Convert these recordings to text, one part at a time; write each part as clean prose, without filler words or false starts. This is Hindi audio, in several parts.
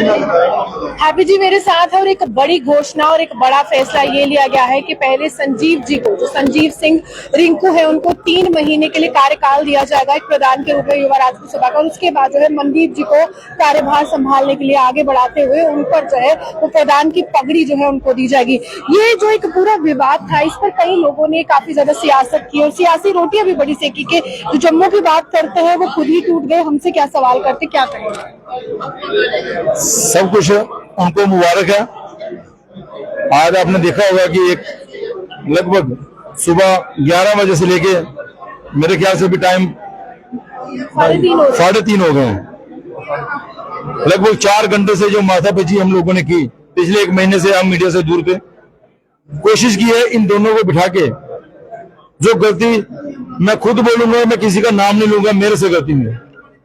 हैप्पी जी मेरे साथ है और एक बड़ी घोषणा और एक बड़ा फैसला ये लिया गया है कि पहले संजीव जी को, जो संजीव सिंह रिंकू है, उनको 3 महीने के लिए कार्यकाल दिया जाएगा एक प्रधान के रूप में युवा राजपूत सभा का। और उसके बाद जो है मनदीप जी को कार्यभार संभालने के लिए आगे बढ़ाते हुए उन पर जो है वो प्रधान की पगड़ी जो है उनको दी जाएगी। ये जो एक पूरा विवाद था, इस पर कई लोगों ने काफी ज्यादा सियासत की और सियासी रोटियां भी बड़ी सेकी के जो जम्मू की बात करते हैं वो खुद ही टूट गए। हमसे क्या सवाल करते, क्या कहेंगे? सब कुछ उनको मुबारक है। आज आपने देखा होगा कि एक लगभग सुबह 11 बजे से लेके मेरे ख्याल से भी टाइम 3:30 हो गए हैं। लगभग 4 घंटे से जो माथापच्ची हम लोगों ने की, पिछले 1 महीने से हम मीडिया से दूर थे, कोशिश की है इन दोनों को बिठा के जो गलती, मैं खुद बोलूंगा, मैं किसी का नाम नहीं लूंगा, मेरे से गलती हुई।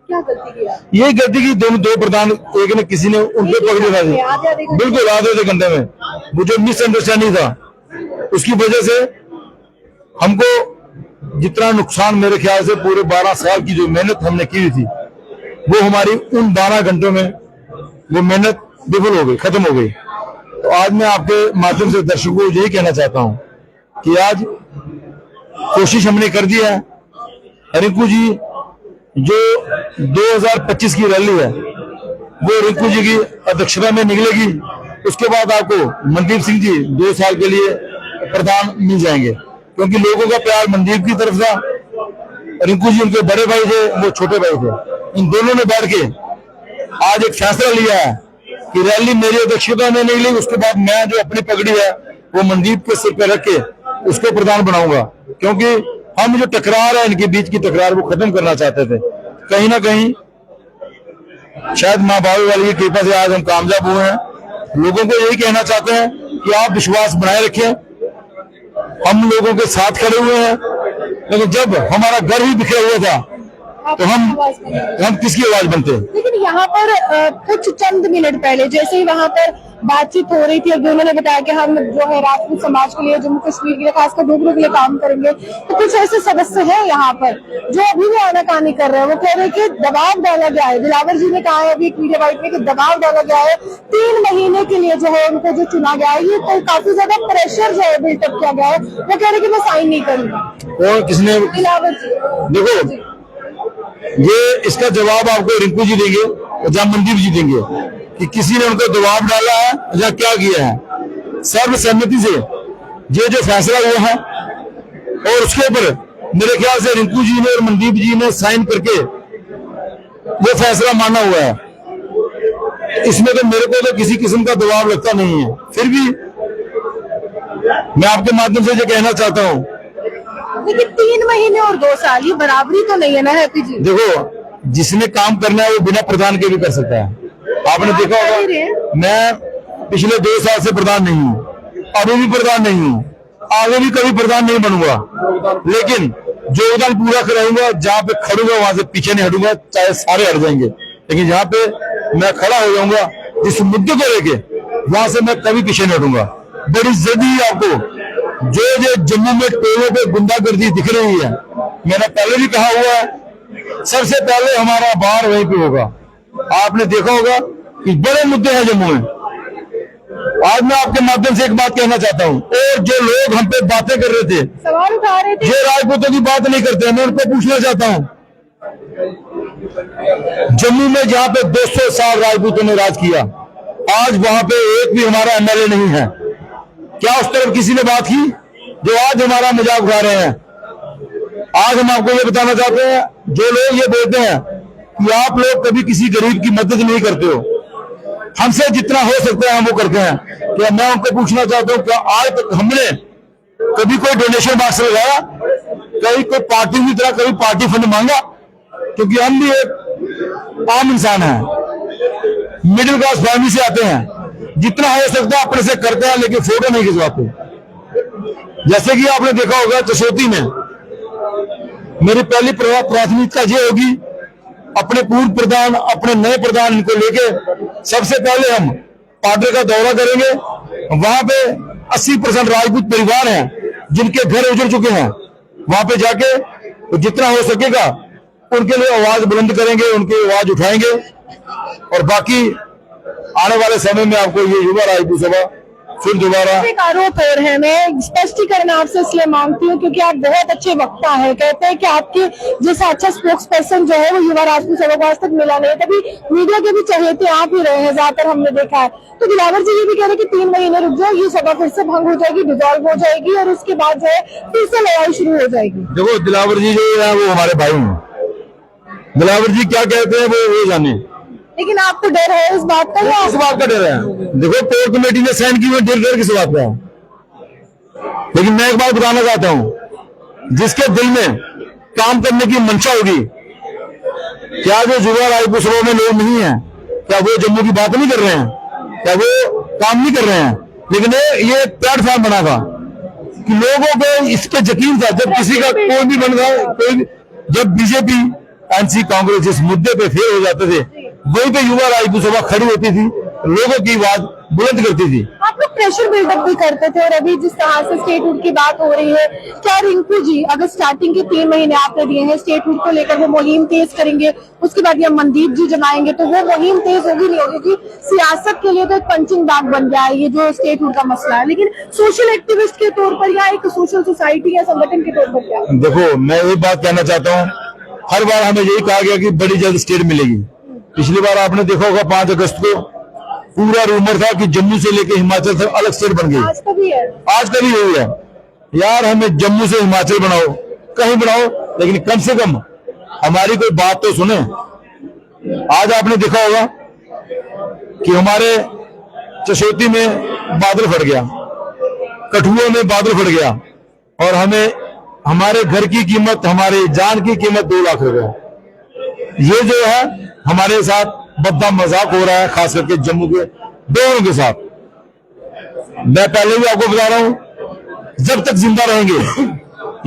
क्या गलती किया? यही गलती की दो प्रधान, एक ने किसी ने उनके पकड़े था, बिल्कुल आधे घंटे में। वो जो मिसअंडरस्टैंडिंग था उसकी वजह से हमको जितना नुकसान, मेरे ख्याल से पूरे 12 साल की जो मेहनत हमने की थी वो हमारी उन 12 घंटों में वो मेहनत विफल हो गई, खत्म हो गई। तो आज मैं आपके माध्यम से दर्शकों को यही कहना चाहता हूं कि आज कोशिश हमने कर दी है। रिंकू जी जो 2025 की रैली है वो रिंकू जी की अध्यक्षता में निकलेगी। उसके बाद आपको मनदीप सिंह जी 2 साल के लिए प्रधान मिल जाएंगे, क्योंकि लोगों का प्यार मनदीप की तरफ था। रिंकू जी उनके बड़े भाई थे, वो छोटे भाई थे। इन दोनों ने बैठ के आज एक फैसला लिया है कि रैली मेरी अध्यक्षता में निकली, उसके बाद मैं जो अपनी पगड़ी है वो मनदीप के सिर पे रख के उसको प्रधान बनाऊंगा। क्योंकि हम जो टकरार है, इनके बीच की टकरार, वो खत्म करना चाहते थे। कहीं ना कहीं शायद माँ बाबू वाली की कृपा से आज हम कामयाब हुए हैं। लोगों को यही कहना चाहते हैं कि आप विश्वास बनाए रखें, हम लोगों के साथ खड़े हुए हैं। लेकिन जब हमारा घर ही बिखरा हुआ था तो हम किसकी आवाज बनते हैं? लेकिन यहाँ पर कुछ चंद मिनट पहले जैसे ही वहाँ पर बातचीत हो रही थी, अब उन्होंने बताया कि हम जो है राजपूत समाज के लिए, जम्मू कश्मीर के लिए, खासकर डोगरों के लिए काम करेंगे। तो कुछ ऐसे सदस्य हैं यहाँ पर जो अभी भी आनाकानी कर रहे हैं। वो कह रहे हैं कि दबाव डाला गया है। दिलावर जी ने कहा है अभी एक मीडिया वाइट में कि दबाव डाला गया है 3 महीने के लिए जो है उनको जो चुना गया है, ये तो काफी ज्यादा प्रेशर जो है बिल्टअप किया गया है। वो कह रहे कि मैं साइन नहीं करूंगा। और किसने? दिलावर जी। देखो, ये इसका जवाब आपको रिंकू जी देंगे और जहाँ मनदीप जी देंगे कि किसी ने उनको दबाव डाला है या क्या किया है। सर्वसम्मति से ये जो फैसला हुआ है और उसके ऊपर मेरे ख्याल से रिंकू जी ने और मनदीप जी ने साइन करके वो फैसला माना हुआ है। इसमें तो मेरे को तो किसी किस्म का दबाव लगता नहीं है। फिर भी मैं आपके माध्यम से ये कहना चाहता हूँ, लेकिन 3 महीने और 2 साल, ये बराबरी तो नहीं है ना हैप्पी जी? देखो, जिसने काम करना है वो बिना प्रधान के भी कर सकता है। आपने देखा होगा, मैं पिछले 2 साल से प्रधान नहीं हूँ, अभी भी प्रधान नहीं हूँ, आगे भी कभी प्रधान नहीं बनूंगा। लेकिन जो योगदान पूरा कराऊंगा, जहाँ पे खड़ूंगा वहां से पीछे नहीं हटूंगा, चाहे सारे हट जाएंगे। लेकिन जहाँ पे मैं खड़ा हो जाऊंगा जिस मुद्दे को लेके, वहां से मैं कभी पीछे नहीं हटूंगा। बड़ी जल्दी आपको जो जम्मू में टोलों पे गुंडागर्दी दिख रही है, मैंने पहले भी कहा हुआ है, सबसे पहले हमारा बार वहीं पे होगा। आपने देखा होगा कि बड़े मुद्दे हैं जम्मू में। आज मैं आपके माध्यम से एक बात कहना चाहता हूं, और जो लोग हम पे बातें कर रहे थे, सवाल उठा रहे थे, जो राजपूतों की बात नहीं करते, मैं उनको पूछना चाहता हूं, जम्मू में जहां पे 200 साल राजपूतों ने राज किया, आज वहां पे एक भी हमारा एमएलए नहीं है। क्या उस तरफ किसी ने बात की जो आज हमारा मजाक उठा रहे हैं? आज हम आपको ये बताना चाहते हैं, जो लोग ये बोलते हैं कि आप लोग कभी किसी गरीब की मदद नहीं करते हो, हमसे जितना हो सकता है हम वो करते हैं। क्या मैं उनको पूछना चाहता हूँ, क्या आज तक हमने कभी कोई डोनेशन बॉक्स लगाया, कभी कोई पार्टी की तरह कभी पार्टी फंड मांगा? क्योंकि हम भी एक आम इंसान हैं, मिडिल क्लास फैमिली से आते हैं, जितना हो सकता है अपने से करते हैं, लेकिन फोटो नहीं खिंचवाते। जैसे कि आपने देखा होगा जसोती में मेरी पहली प्राथमिकता ये होगी, अपने पूर्व प्रधान, अपने नए प्रधान, इनको लेके सबसे पहले हम पार्टी का दौरा करेंगे। वहां पे 80% राजपूत परिवार हैं जिनके घर उजड़ चुके हैं। वहां पे जाके तो जितना हो सकेगा उनके लिए आवाज बुलंद करेंगे, उनकी आवाज उठाएंगे। और बाकी आने वाले समय में आपको ये युवा राजपूत सभा फिर दोबारा। एक आरोप और है, मैं स्पष्टीकरण आपसे इसलिए मांगती हूँ क्योंकि आप बहुत अच्छे वक्ता हैं। कहते हैं कि आपके जैसा अच्छा स्पोक्स पर्सन जो है वो युवा राजपूत सभा को आज तक मिला नहीं, तभी मीडिया के भी चहेते आप ही रहे हैं, ज्यादातर हमने देखा है। तो दिलावर जी ये भी कह रहे हैं कि 3 महीने रुक जाओ, ये सभा फिर से भंग हो जाएगी, डिसॉल्व हो जाएगी और उसके बाद जो है फिर से लड़ाई शुरू हो जाएगी। देखो दिलावर जी जो है वो हमारे भाई हैं। दिलावर जी क्या कहते हैं वो जाने, लेकिन आपको डर है इस बात का? या किस बात का डर है? देखो कोर कमेटी ने साइन की, डर किस बात का? लेकिन मैं एक बात बताना चाहता हूं, जिसके दिल में काम करने की मंशा होगी, क्या जो युवा राजपूत सभा में लोग नहीं है, क्या वो जम्मू की बात नहीं कर रहे हैं? क्या वो काम नहीं कर रहे हैं? लेकिन ये प्लेटफॉर्म बना था कि लोगों को इसके यकीन था, जब किसी का कोई भी बन रहा, जब बीजेपी एनसी कांग्रेस जिस मुद्दे पे फेल हो जाते थे, वहीं पे युवा राजपूत सभा खड़ी होती थी, लोगों की आवाज बुलंद करती थी। आप लोग प्रेशर बिल्डअप भी करते थे और अभी जिस तरह से स्टेटहुड की बात हो रही है, क्या रिंकू जी अगर स्टार्टिंग के 3 महीने आपने दिए हैं स्टेटहुड को लेकर, वो मुहिम तेज करेंगे, उसके बाद या मनदीप जी जमाएंगे, तो वो मुहिम तेज होगी नहीं होगी? क्योंकि सियासत के लिए तो एक पंचिंग बैग बन गया है ये जो स्टेटहुड का मसला है, लेकिन सोशल एक्टिविस्ट के तौर पर या एक सोशल सोसाइटी या संगठन के तौर पर क्या? देखो मैं एक बात कहना चाहता हूँ, हर बार हमें यही कहा गया कि बड़ी जल्द स्टेट मिलेगी। पिछली बार आपने देखा होगा 5 अगस्त को पूरा रूमर था कि जम्मू से लेकर हिमाचल तक अलग स्टेट बन गई। आज का भी है, आज का भी यही है यार, हमें जम्मू से हिमाचल बनाओ, कहीं बनाओ, लेकिन कम से कम हमारी कोई बात तो सुने। आज आपने देखा होगा कि हमारे चशोती में बादल फट गया, कठुआ में बादल फट गया और हमें हमारे घर की कीमत, हमारी जान की कीमत 2 लाख रुपए। ये जो है हमारे साथ बद्दा मजाक हो रहा है, खास करके जम्मू के दोनों के साथ। मैं पहले भी आपको बता रहा हूं, जब तक जिंदा रहेंगे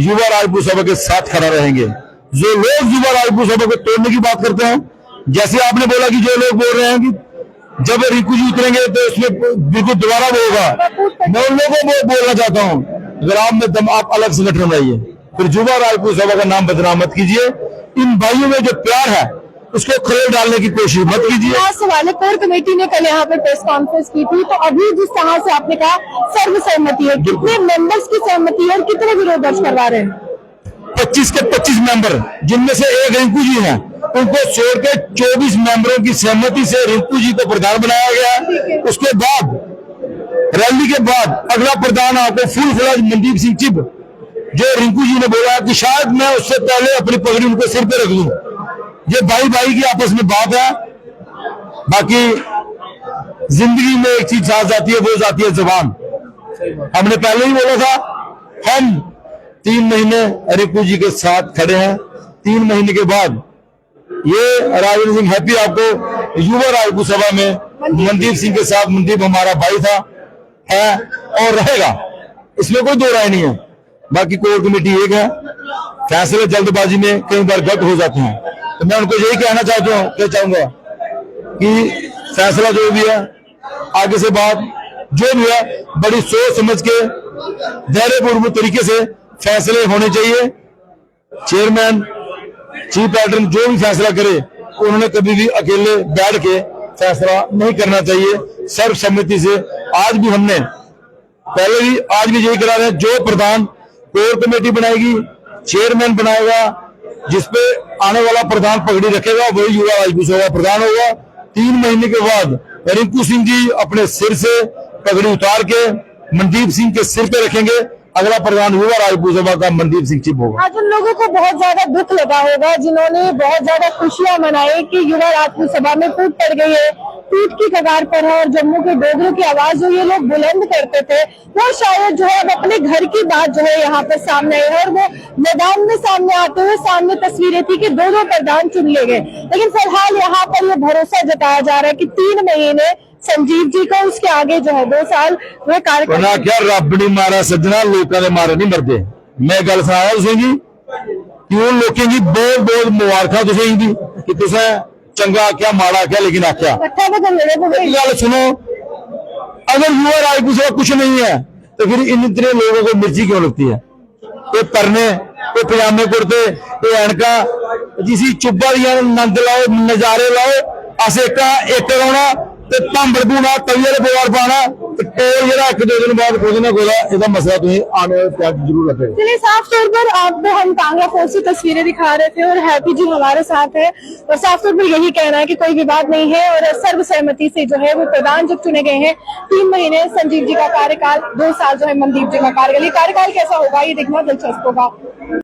युवा राजपूत सभा के साथ खड़ा रहेंगे। जो लोग युवा राजपूत सभा को तोड़ने की बात करते हैं, जैसे आपने बोला कि जो लोग बोल रहे हैं कि जब रिंकू जी उतरेंगे तो उसमें बिल्कुल दोबारा वो होगा, मैं उन लोगों को बोलना चाहता हूं, अगर आप में दम आप अलग संगठन बनाइए, फिर युवा राजपूत सभा का नाम बदनाम मत कीजिए। इन भाइयों में जो प्यार है उसको खलेल डालने की कोशिश मत कीजिए। सवाल है, कोर कमेटी ने कल यहाँ पे प्रेस कॉन्फ्रेंस की थी, तो अभी जिस तरह से आपने कहा सर्वसहमति है, कितने मेंबर्स की सहमति है और कितने विरोध दर्ज करवा रहे हैं? 25 के 25 मेंबर, जिनमें से एक रिंकू जी हैं, उनको छोड़ के 24 मेंबरों की सहमति से रिंकू जी को प्रधान बनाया गया। उसके बाद रैली के बाद अगला प्रधान आपको फुल फ्लैज मनदीप सिंह चिब, जो रिंकू जी ने बोला कि शायद मैं उससे पहले अपनी पगड़ी उनको सिर पे रख लूं। ये भाई भाई की आपस में बात है। बाकी जिंदगी में एक चीज साथ जाती है, वो जाती है जबान। हमने पहले ही बोला था, हम 3 महीने रिंकू जी के साथ खड़े हैं। 3 महीने के बाद ये राजेंद्र सिंह हैप्पी आपको युवा राजपूत सभा में मनदीप सिंह के साथ, मनदीप हमारा भाई था, है और रहेगा, इसमें कोई दो राय नहीं है। बाकी कोर कमेटी एक है, फैसले जल्दबाजी में कई बार गलत हो जाते हैं, तो मैं उनको यही कहना चाहूंगा कि फैसला जो भी है, आगे से बात जो भी है, बड़ी सोच समझ के धैर्यपूर्वक तरीके से फैसले होने चाहिए। चेयरमैन, चीफ पैटर्न जो भी फैसला करे, उन्होंने कभी भी अकेले बैठ के फैसला नहीं करना चाहिए, सर्वसम्मति से। आज भी हमने पहले भी, आज भी यही करा रहे हैं, जो प्रधान कोर कमेटी बनाएगी, चेयरमैन बनाएगा, जिसपे आने वाला प्रधान पगड़ी रखेगा, वही युवा राजपूत सभा प्रधान होगा। 3 महीने के बाद रिंकू सिंह जी अपने सिर से पगड़ी उतार के मनदीप सिंह के सिर पे रखेंगे। अगला प्रधान युवा राजपूत सभा का मनदीप सिंह चिब होगा। आज उन लोगों को बहुत ज्यादा दुख लगा होगा जिन्होंने बहुत ज्यादा खुशियां मनाई कि युवा राजपूत सभा में फूट पड़ गई है, टूट की कगार पर है, और जम्मू के डोगरों की आवाज जो ये लोग बुलंद करते थे, वो शायद जो है अब अपने घर की बात जो है यहाँ पर सामने आई है। और वो मैदान में सामने आते हुए सामने तस्वीरें थी कि 2 प्रधान चुन लिए गए, लेकिन फिलहाल यहाँ पर ये भरोसा जताया जा रहा है कि 3 महीने संजीव जी को, उसके आगे जो है 2 साल वह कार्यक्रम। क्या रब नहीं मारा सज्जना, लोगों ने मारे नहीं मरते। मैं गल सुनाया तुसेंगी कि उन लोगों की बहुत बहुत मुबारक तुसेंगी कि तुसें चंगा आख्या, माड़ा आख्या, लेकिन आख्या। गल सुनो, अगर युवा राजपूत सभा कुछ नहीं है तो फिर इन इतने लोगों को मिर्ची क्यों लगती है? ये परने, ये पजामे कुर्ते, ये एनका, जिसी चुब्बा दिया नंद लाओ, नजारे लाओ, अस एक रोना ਤੇ ਭਾਂਬੜ ਪੂਣਾ ਤਵੀ ਵਾਲੇ ਪਰਿਵਾਰ ਪਾਣਾ ਤੇ ਟੋਲ ਜਿਹੜਾ ਇੱਕ ਦੋ दिन बाद ਕੋਈ ਨਾ ਕੋਈ ਇਹਦਾ मसला ਤੁਸੀਂ आने वाले टाइम जरूर रखें। चलिए, साफ तौर पर आपको हम कांगड़ा फोर्स की तस्वीरें दिखा रहे थे और हैप्पी जी हमारे साथ है और साफ तौर पर यही कहना है कि कोई विवाद नहीं है और सर्वसहमति से जो है वो प्रधान जब चुने गए हैं। 3 महीने संजीव जी का कार्यकाल, 2 साल जो है मनदीप जी का कार्यकाल। ये कार्यकाल कैसा होगा ये देखना दिलचस्प होगा।